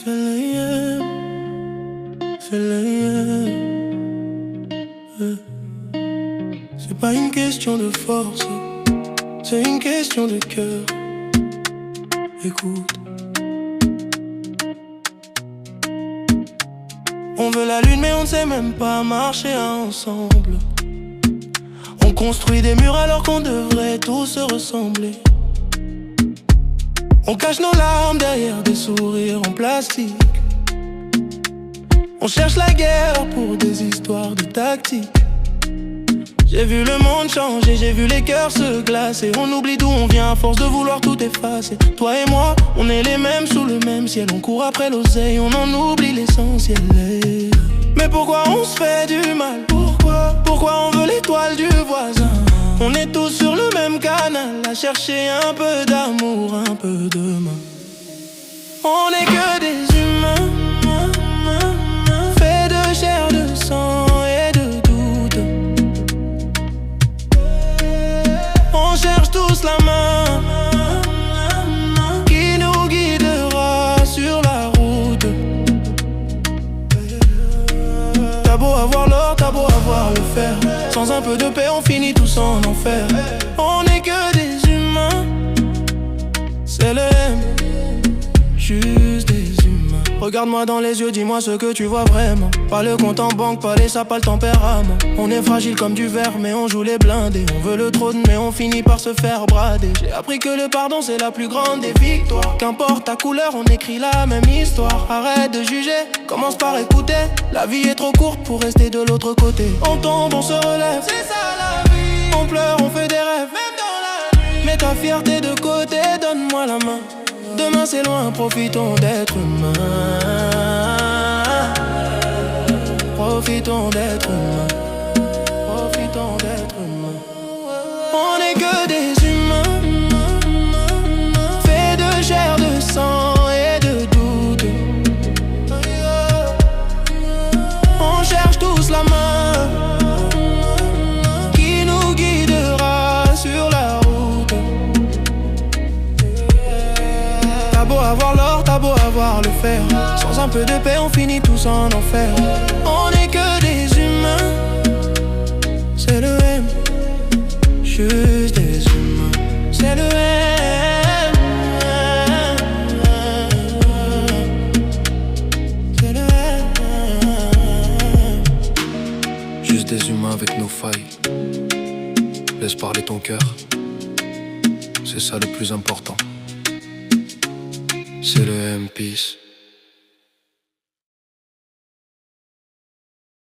C'est le yeah, c'est le yeah. C'est pas une question de force, c'est une question de cœur. Écoute, on veut la lune mais on ne sait même pas marcher ensemble. On construit des murs alors qu'on devrait tous se ressembler. On cache nos larmes derrière des sourires en plastique. On cherche la guerre pour des histoires de tactique. J'ai vu le monde changer, j'ai vu les cœurs se glacer. On oublie d'où on vient à force de vouloir tout effacer. Toi et moi, on est les mêmes sous le même ciel. On court après l'oseille, on en oublie l'essentiel. Mais pourquoi on se fait du mal? Pourquoi on veut l'étoile du voisin? On est tous sur le même canal, à chercher un peu d'amour, un peu de main. On n'est que des humains, faits de chair, de sang et de doute. On cherche tous la main qui nous guidera sur la route. T'as beau avoir l'or, t'as beau avoir le fer, sans un peu de paix on finit tous en enfer. On n'est que des humains, c'est le M, juste des humains. Regarde-moi dans les yeux, dis-moi ce que tu vois vraiment. Pas le compte en banque, pas les sapes, pas le tempérament. On est fragile comme du verre mais on joue les blindés. On veut le trône mais on finit par se faire brader. J'ai appris que le pardon c'est la plus grande des victoires. Qu'importe ta couleur, on écrit la même histoire. Arrête de juger, commence par écouter. La vie est trop courte pour rester de l'autre côté. On tombe, on se relève, c'est ça la vie. On pleure, on fait des rêves, même dans la nuit. Mets ta fierté de côté, donne-moi la main. Demain c'est loin, profitons d'être humains. Profitons d'être humains. Profitons d'être humains. On n'est que des humains, faits de chair, de sang et de doute. On cherche tous la main qui nous guidera sur la route. T'as beau avoir l'or, t'as beau avoir le fer, sans un peu de paix on finit tous en enfer. On n'est que des humains, c'est le M, juste des humains, c'est le M, c'est le M. Juste des humains avec nos failles. Laisse parler ton cœur, c'est ça le plus important. C'est le M, peace.